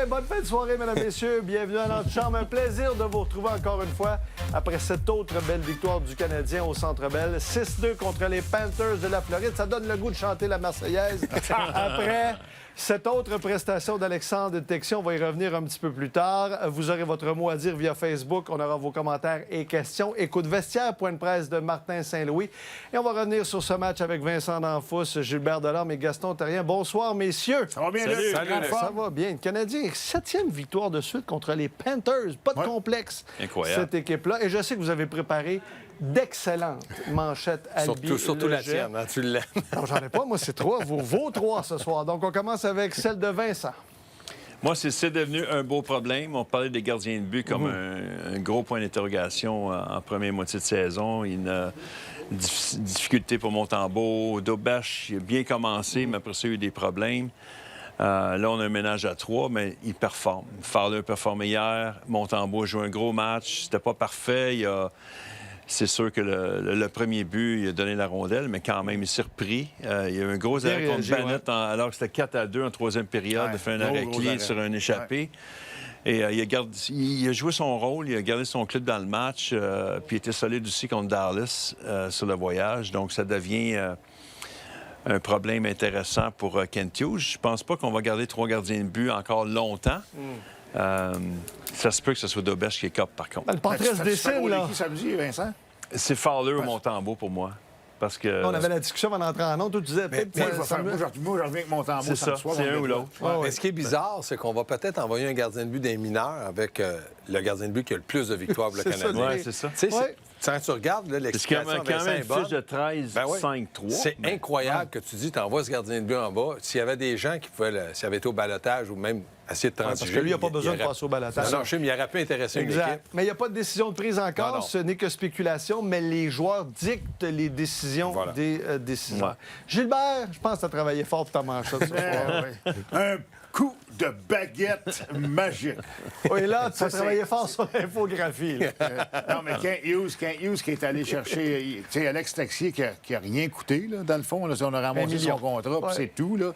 bien, bonne fin de soirée, mesdames et messieurs. Bienvenue à l'antichambre. Un plaisir de vous retrouver encore une fois après cette autre belle victoire du Canadien au Centre Bell. 6-2 contre les Panthers de la Floride. Ça donne le goût de chanter la Marseillaise. Après cette autre prestation d'Alexandre Texier, on va y revenir un petit peu plus tard. Vous aurez votre mot à dire via Facebook. On aura vos commentaires et questions. Écoute vestiaire, point de presse de Martin Saint-Louis. Et on va revenir sur ce match avec Vincent D'Anfous, Gilbert Delorme et Gaston Terrien. Bonsoir, messieurs. Ça va bien, Salut. Ça va bien. Le Canadien, 7e victoire de suite contre les Panthers. Pas de complexe, Incroyable. cette équipe-là. Et je sais que vous avez préparé d'excellentes manchettes Albi. Surtout la tienne, hein, tu l'aimes. Non, j'en ai pas. Moi, c'est trois. Vos trois ce soir. Donc, on commence avec celle de Vincent. Moi, c'est devenu un beau problème. On parlait des gardiens de but comme un gros point d'interrogation en première moitié de saison. Une difficulté pour Montembeault. Dobesch, il a bien commencé, mais après ça, il y a eu des problèmes. Là, on a un ménage à 3, mais il performe. Fowler a performé hier. Montembeault a joué un gros match. C'était pas parfait. C'est sûr que le premier but, il a donné la rondelle, mais quand même, il s'est repris. Il y a eu un gros arrêt contre Bennett, alors que c'était 4-2 en troisième période. Il a fait un arrêt clé sur un échappé. Et il a joué son rôle, il a gardé son club dans le match, puis il était solide aussi contre Dallas sur le voyage. Donc, ça devient un problème intéressant pour Kent Hughes. Je pense pas qu'on va garder 3 gardiens de but encore longtemps. Ça se peut que ce soit Dobesch qui écope, par contre. Le portrait se dessine, là. Qui samedi, Vincent? C'est Fowler ou Montembeault pour moi. Parce que... On avait la discussion en entrant en ondes. Toi, tu disais... Moi, je reviens avec Montembeault. C'est ça, c'est un ou l'autre. Mais ce qui est bizarre, c'est qu'on va peut-être envoyer un gardien de but des mineurs avec le gardien de but qui a le plus de victoires pour le Canadien. Oui, c'est ça. Tu sais, quand tu regardes, là, l'explication quand même est bonne. une fiche de 13-5-3. C'est incroyable que tu dis, tu envoies ce gardien de but en bas. S'il y avait des gens qui pouvaient, s'il avait été au balotage ou même essayer de transiger... parce que lui, il n'a pas besoin de passer au balotage. Non, mais il aurait pu intéresser une équipe. Mais il n'y a pas de décision de prise encore. Non. Ce n'est que spéculation, mais les joueurs dictent les décisions des décisions. Ouais. Gilbert, je pense que tu as travaillé fort pour ta manchette ce soir. Un coup de baguette magique. Oui, là, tu as travaillé fort sur l'infographie. Non, mais Kent Hughes qui est allé chercher, tu sais, Alex Texier qui a rien coûté, là, dans le fond. Là, on a ramassé son contrat, puis c'est tout, là.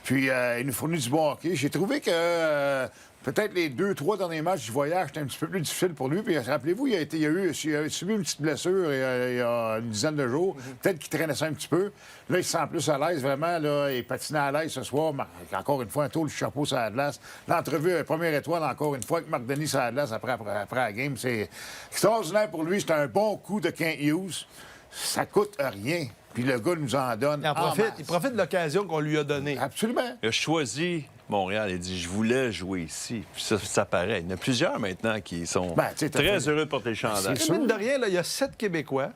Puis, il nous fournit du bon hockey. J'ai trouvé que peut-être les 2-3 derniers matchs du voyage, c'était un petit peu plus difficile pour lui. Puis, rappelez-vous, il a subi une petite blessure il y a une dizaine de jours. Peut-être qu'il traînait ça un petit peu. Là, il se sent plus à l'aise, vraiment. Là, il patinait à l'aise ce soir. Encore une fois, un tour du chapeau sur la glace. L'entrevue, première étoile, encore une fois, avec Marc Denis sur la glace après la game. C'est extraordinaire pour lui. C'est un bon coup de Kent Hughes. Ça coûte rien. Puis le gars nous en donne. Il profite de l'occasion qu'on lui a donnée. Absolument. Il a choisi Montréal. Il dit, je voulais jouer ici. Puis ça paraît. Il y en a plusieurs maintenant qui sont très heureux de porter le chandail. Mine de rien, là, il y a 7 Québécois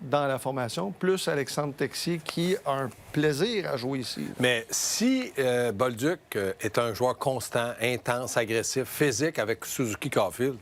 dans la formation, plus Alexandre Texier qui a un plaisir à jouer ici. Mais si Bolduc est un joueur constant, intense, agressif, physique avec Suzuki Caulfield,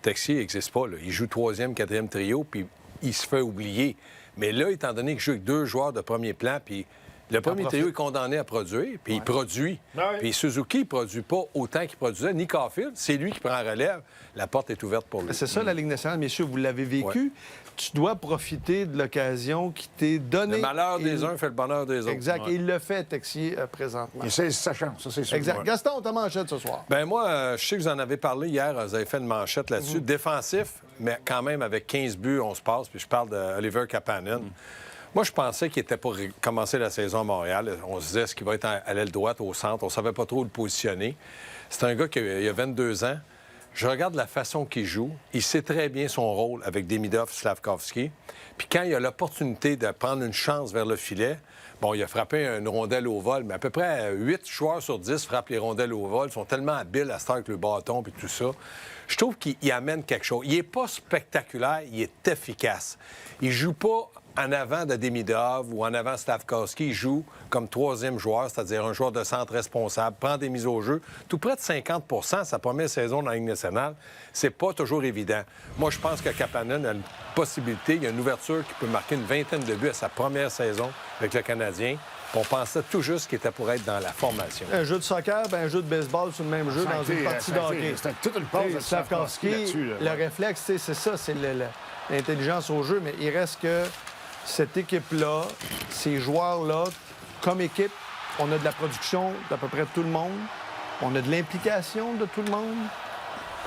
Texier n'existe pas. Là. Il joue 3e, 4e trio, puis il se fait oublier. Mais là, étant donné qu'il joue avec 2 joueurs de premier plan, puis le premier trio est condamné à produire, puis il produit. Puis Suzuki ne produit pas autant qu'il produisait, ni Caulfield. C'est lui qui prend la relève. La porte est ouverte pour lui. C'est ça, la Ligue nationale. Messieurs, vous l'avez vécu. Ouais. Tu dois profiter de l'occasion qui t'est donnée. Le malheur des uns fait le bonheur des autres. Exact. Et il le fait, Texier, présentement. Il sait sa chance, ça, c'est sûr. Exact. Gaston, ta manchette ce soir. Bien, moi, je sais que vous en avez parlé hier. Vous avez fait une manchette là-dessus. Défensif, mais quand même avec 15 buts, on se passe. Puis je parle d'Oliver Kapanen. Moi, je pensais qu'il était pour commencer la saison à Montréal. On se disait, est-ce qu'il va être à l'aile droite, au centre? On ne savait pas trop le positionner. C'est un gars qui a 22 ans. Je regarde la façon qu'il joue. Il sait très bien son rôle avec Demidov, Slavkovski. Puis quand il a l'opportunité de prendre une chance vers le filet, bon, il a frappé une rondelle au vol, mais à peu près 8 joueurs sur 10 frappent les rondelles au vol. Ils sont tellement habiles à se faire avec le bâton et tout ça. Je trouve qu'il amène quelque chose. Il n'est pas spectaculaire, il est efficace. Il joue pas en avant de Demidov ou en avant de Slavkovski. Il joue comme 3e joueur, c'est-à-dire un joueur de centre responsable, prend des mises au jeu. Tout près de 50 sa première saison dans la Ligue nationale, c'est pas toujours évident. Moi, je pense que Kapanen a une possibilité, il y a une ouverture qui peut marquer une vingtaine de buts à sa première saison avec le Canadien. On pensait tout juste qu'il était pour être dans la formation. Un jeu de soccer, un jeu de baseball sur le même jeu dans une partie de hockey. C'était toute une pause de Slavkovski là-dessus. Le réflexe, c'est ça, c'est l'intelligence au jeu, mais il reste que cette équipe-là, ces joueurs-là, comme équipe, on a de la production d'à peu près tout le monde. On a de l'implication de tout le monde.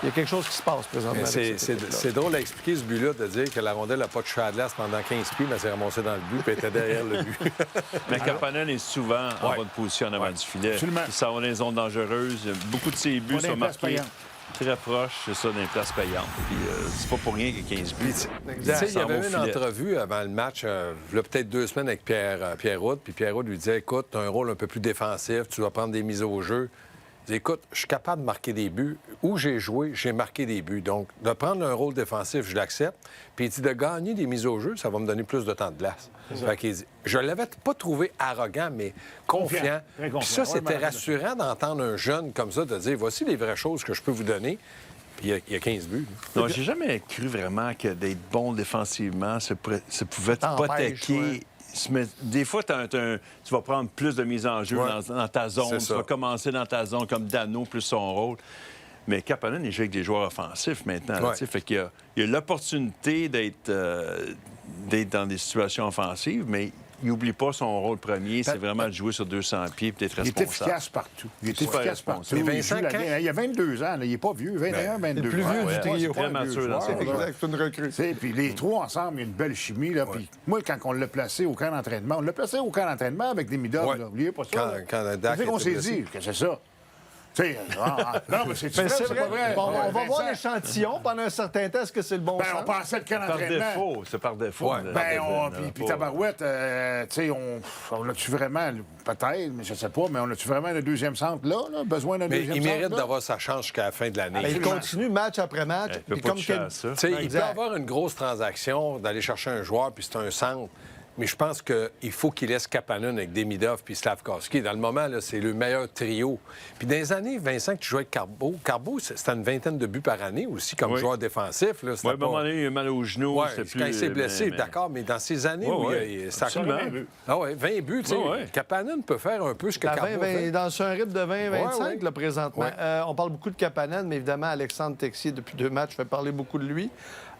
Il y a quelque chose qui se passe présentement. C'est drôle à expliquer ce but-là, de dire que la rondelle n'a pas touché à glace pendant 15 pieds, mais elle s'est ramassée dans le but puis elle était derrière le but. Mais Kapanen est souvent en bonne position en avant du filet. Absolument. Il s'en va dans les zones dangereuses. Beaucoup de ses buts sont marqués très proches, c'est ça, d'un place payante. Puis c'est pas pour rien qu'il y a 15 buts. Il y avait eu une entrevue avant le match, il y a peut-être 2 semaines avec Pierre Route, puis Pierre Route lui disait, écoute, tu as un rôle un peu plus défensif, tu dois prendre des mises au jeu. Il dit, écoute, je suis capable de marquer des buts. Où j'ai joué, j'ai marqué des buts. Donc, de prendre un rôle défensif, je l'accepte. Puis il dit, de gagner des mises au jeu, ça va me donner plus de temps de glace. Fait qu'il dit, je l'avais pas trouvé arrogant, mais confiant. Puis ça, c'était rassurant d'entendre un jeune comme ça, de dire, voici les vraies choses que je peux vous donner. Puis il y a 15 buts. Non, j'ai jamais cru vraiment que d'être bon défensivement, ça pouvait t'hypothéquer. Mais des fois, tu vas prendre plus de mise en jeu dans ta zone. Tu vas commencer dans ta zone comme Dano, plus son rôle. Mais Kapanen, il joue avec des joueurs offensifs maintenant. Fait qu'il y a l'opportunité d'être dans des situations offensives, mais il n'oublie pas son rôle premier. C'est vraiment de jouer sur 200 pieds et d'être responsable. Il est efficace partout. Il est efficace partout. Il y a 22 ans. Là, il n'est pas vieux. 21, 22 ans. Le plus vieux du trio. Très mature dans ses exact, c'est une recrue. Puis les trois ensemble, il y a une belle chimie. Là. Puis moi, quand on l'a placé au camp d'entraînement, on l'a placé au camp d'entraînement avec des midovs. N'oubliez pas ça. Quand Dak on s'est dit que c'est ça. Non, mais c'est vrai. Pas vrai. Bon, on va voir l'échantillon pendant un certain temps. Est-ce que c'est le bon sens? On pensait le camp d'entraînement. C'est par défaut. Puis Tabarouette, on a-tu vraiment, peut-être, mais je ne sais pas, mais on a-tu vraiment le deuxième centre là? Besoin d'un deuxième centre? Il mérite d'avoir sa chance jusqu'à la fin de l'année. Il continue match après match. Il peut avoir une grosse transaction d'aller chercher un joueur, puis c'est un centre. Mais je pense qu'il faut qu'il laisse Kapanen avec Demidov puis Slavkovski. Dans le moment, là, c'est le meilleur trio. Puis dans les années, Vincent, que tu jouais avec Carbeau, c'était une vingtaine de buts par année aussi comme joueur défensif. Oui, à un moment donné, il a mal au genou. Quand il s'est blessé, d'accord, mais dans ces années où ça a 20 buts, tu sais, Kapanen peut faire un peu ce que Carbeau fait. Dans un rythme de 20-25, là, présentement. On parle beaucoup de Kapanen, mais évidemment, Alexandre Texier, depuis 2 matchs, fait parler beaucoup de lui.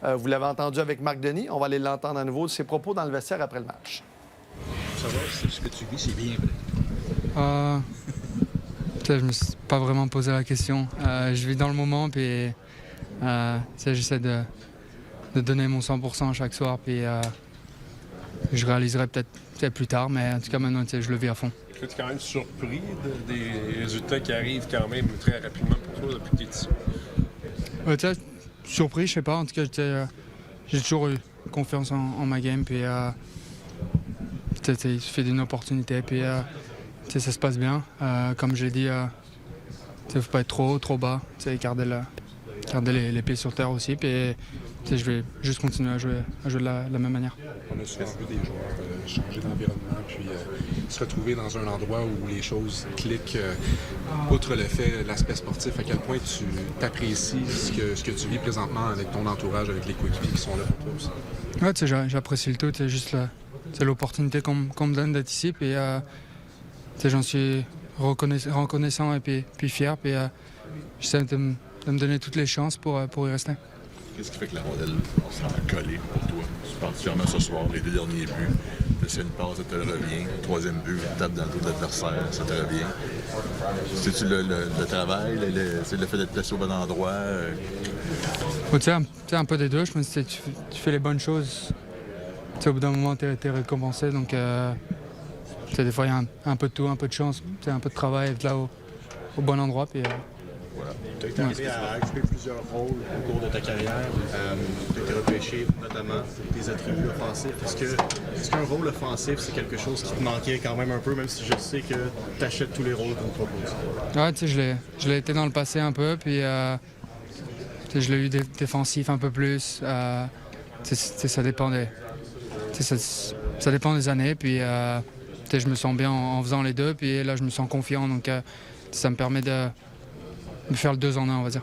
Vous l'avez entendu avec Marc Denis. On va aller l'entendre à nouveau de ses propos dans le vestiaire après le match. Savoir si ce que tu vis, c'est bien vrai. Je me suis pas vraiment posé la question. Je vis dans le moment, puis j'essaie de donner mon 100% chaque soir, puis je réaliserai peut-être plus tard, mais en tout cas maintenant, je le vis à fond. Est-ce que tu es quand même surpris des résultats qui arrivent quand même très rapidement pour toi depuis que tu es ici? Surpris, je sais pas. En tout cas, j'ai toujours eu confiance en ma game. Puis, il suffit d'une opportunité. Puis, ça se passe bien. Comme j'ai dit, il ne faut pas être trop haut, trop bas. Garder les pieds sur terre aussi. Puis, je vais juste continuer à jouer de la même manière. On a souvent vu des joueurs changer d'environnement puis se retrouver dans un endroit où les choses cliquent. Outre l'aspect sportif, à quel point tu t'apprécies ce que tu vis présentement avec ton entourage, avec les coéquipiers qui sont là pour toi aussi? Ouais, j'apprécie le tout. C'est juste l'opportunité qu'on me donne d'être ici. Puis, j'en suis reconnaissant et puis fier. Puis, j'essaie de me donner toutes les chances pour y rester. Qu'est-ce qui fait que la rondelle s'en a collé pour toi? Particulièrement ce soir, les 2 derniers buts. Tu essaies une passe, ça te revient. Le 3e but, tu tapes dans le dos de l'adversaire, ça te revient. C'est-tu le travail, c'est le fait d'être placé au bon endroit? Un peu des deux. Je me dis, tu fais les bonnes choses. Au bout d'un moment, tu es récompensé. Donc, des fois, il y a un peu de tout, un peu de chance, un peu de travail, être là au bon endroit. Puis, tu as été arrivé à occuper plusieurs rôles au cours de ta carrière. Tu as été repêché notamment tes attributs offensifs. Est-ce qu'un rôle offensif, c'est quelque chose qui te manquait quand même un peu, même si je sais que tu achètes tous les rôles qu'on te propose? Ouais, je l'ai été dans le passé un peu, puis je l'ai eu défensif un peu plus. Ça dépend ça dépend des années, puis je me sens bien en faisant les deux, puis là, je me sens confiant, donc ça me permet de faire le 2 en 1, on va dire.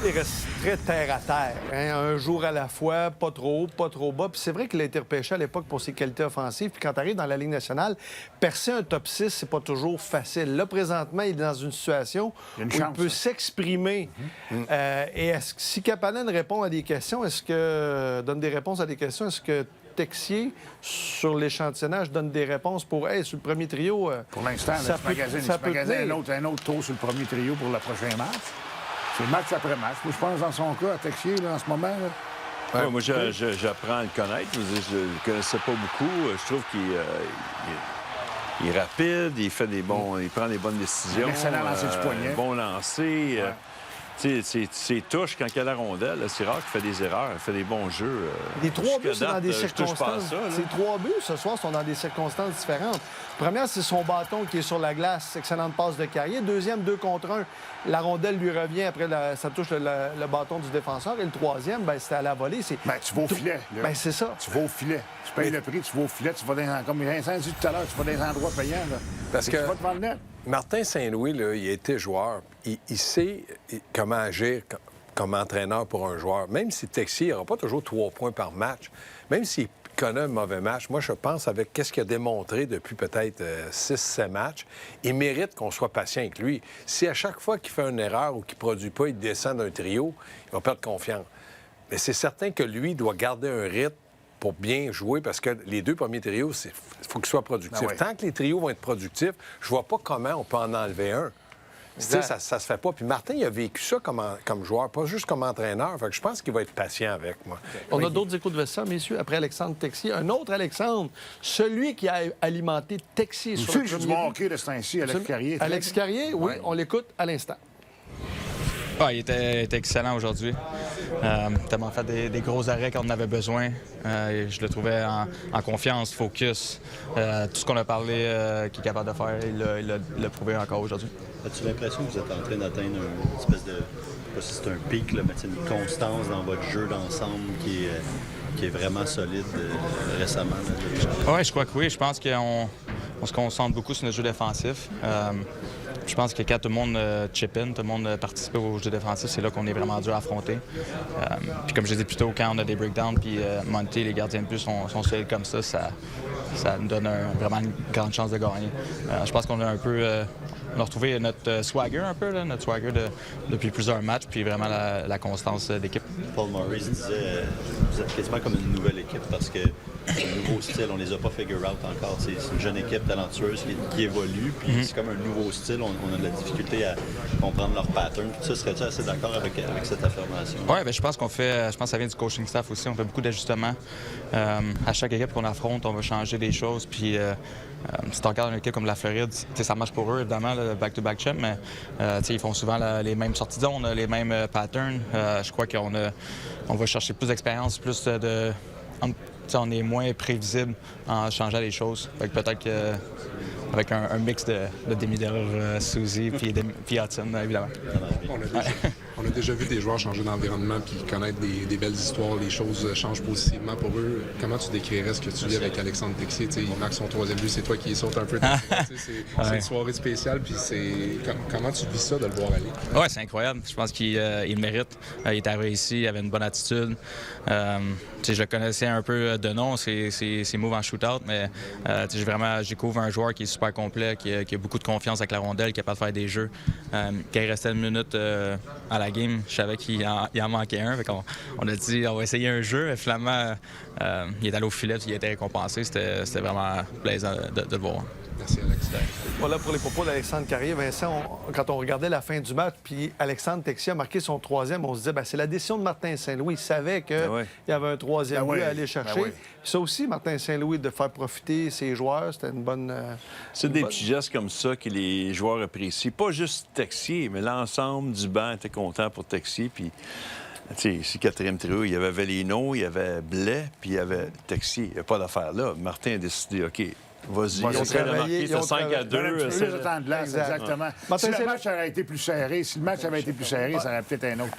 Il reste très terre-à-terre. Hein? Un jour à la fois, pas trop haut, pas trop bas. Puis c'est vrai qu'il a été repêché à l'époque pour ses qualités offensives. Puis quand tu arrives dans la Ligue nationale, percer un top 6, c'est pas toujours facile. Là, présentement, il est dans une situation où il peut s'exprimer. Et si Kapanen répond à des questions, donne des réponses à des questions, est-ce que Texier, sur l'échantillonnage, donne des réponses pour, hey, sur le premier trio... Pour l'instant, tu magasines un autre tour sur le premier trio pour le prochain match. C'est match après match. Moi, je pense, dans son cas, à Texier, là, en ce moment... Là, ouais, moi, j'apprends à le connaître. Je ne le connaissais pas beaucoup. Je trouve qu'il est rapide, il prend des bonnes décisions. Un excellent lancer du poignet. Bon lancer. Ouais. C'est touche quand il y a la rondelle. C'est rare qu'il fait des erreurs. Il fait des bons jeux. Les 3 buts, c'est dans des circonstances. Ces 3 buts, ce soir, sont dans des circonstances différentes. Première, c'est son bâton qui est sur la glace. Excellente passe de Carrier. Deuxième, 2 contre 1. La rondelle lui revient après, ça touche le bâton du défenseur. Et le troisième, c'était à la volée. Tu vas au filet. Là. C'est ça. Tu vas au filet. Tu payes le prix, tu vas au filet. Tu vas dans, comme Vincent dit tout à l'heure, tu vas dans des endroits payants. Là. Parce que tu vas devant le net. Martin Saint-Louis, là, il a été joueur. Il sait comment agir comme entraîneur pour un joueur. Même si Texier n'aura pas toujours 3 points par match, même s'il connaît un mauvais match, moi, je pense, avec ce qu'il a démontré depuis peut-être 6-7 matchs, il mérite qu'on soit patient avec lui. Si à chaque fois qu'il fait une erreur ou qu'il ne produit pas, il descend d'un trio, il va perdre confiance. Mais c'est certain que lui doit garder un rythme pour bien jouer, parce que les 2 premiers trios, il faut qu'ils soient productifs. Tant que les trios vont être productifs, je vois pas comment on peut en enlever un. Ça se fait pas. Puis Martin, il a vécu ça comme joueur, pas juste comme entraîneur. Fait que je pense qu'il va être patient avec moi. On a d'autres échos de vestiaire, messieurs, après Alexandre Texier. Un autre Alexandre, celui qui a alimenté Texier sur le premier but. Hockey de ce temps-ci, Alex Carrier. Alex Carrier, oui, on l'écoute à l'instant. Ah, il était excellent aujourd'hui. Tellement fait des gros arrêts quand on avait besoin. Je le trouvais en confiance, focus. Tout ce qu'on a parlé qu'il est capable de faire, il l'a prouvé encore aujourd'hui. As-tu l'impression que vous êtes en train d'atteindre une espèce de... Je sais pas si c'est un pic, là, mais c'est une constance dans votre jeu d'ensemble qui est vraiment solide récemment? Oui, je crois que oui. Je pense qu'on se concentre beaucoup sur notre jeu défensif. Je pense que quand tout le monde chip in, tout le monde participe au jeu défensif, c'est là qu'on est vraiment dur à affronter. Puis comme je disais plus tôt, quand on a des breakdowns, puis Monty, les gardiens de but sont solides comme ça nous donne vraiment une grande chance de gagner. Je pense qu'on a un peu... on a retrouvé notre swagger un peu, là, notre swagger depuis plusieurs matchs, puis vraiment la constance d'équipe. Paul Maurice disait vous êtes quasiment comme une nouvelle équipe parce que c'est un nouveau style, on les a pas figure out encore. C'est une jeune équipe talentueuse qui évolue, puis c'est comme un nouveau style. On a de la difficulté à comprendre leur pattern. Tout ça, serais-tu assez d'accord avec cette affirmation? Oui, bien, je pense que ça vient du coaching staff aussi. On fait beaucoup d'ajustements. À chaque équipe qu'on affronte, on va changer des choses, puis... si tu regardes une équipe comme la Floride, ça marche pour eux, évidemment, le back-to-back champ, mais ils font souvent les mêmes sorties de zone, les mêmes patterns. Je crois qu'on va chercher plus d'expérience, plus de... on est moins prévisible en changeant les choses. Peut-être qu'avec un mix de Demidor, Suzy puis Hudson, évidemment. On a déjà vu des joueurs changer d'environnement puis connaître des belles histoires, les choses changent positivement pour eux. Comment tu décrirais ce que tu vis avec Alexandre Texier? Il marque son 3e but, c'est toi qui saute un peu. C'est une soirée spéciale, puis comment tu vis ça de le voir aller? Oui, c'est incroyable. Je pense qu'il le mérite. Il est arrivé ici, il avait une bonne attitude. Je le connaissais un peu de nom, ses moves en shootout, mais je découvre un joueur qui est super complet, qui a beaucoup de confiance avec la rondelle, qui est capable de faire des jeux. Quand il restait une minute à la game, je savais qu'il en manquait un. On a dit on va essayer un jeu. Et finalement, il est allé au filet, il a été récompensé. C'était vraiment plaisant de le voir. Merci, Alex. Voilà pour les propos d'Alexandre Carrier. Vincent, quand on regardait la fin du match, puis Alexandre Texier a marqué son 3e, on se disait, c'est la décision de Martin Saint-Louis. Il savait qu'il y avait un 3e but à aller chercher. Ça aussi, Martin Saint-Louis, de faire profiter ses joueurs, c'était une bonne... c'est des petits gestes comme ça que les joueurs apprécient. Pas juste Texier, mais l'ensemble du banc était content pour Texier. Puis, c'est 4e trio. Il y avait Velino, il y avait Blais, puis il y avait Texier. Il n'y a pas d'affaire là. Martin a décidé, OK, vas-y, on s'est remarqué, c'est 5-2. C'est le temps de glace, exactement. Si le match avait été plus serré, ça aurait peut-être un autre...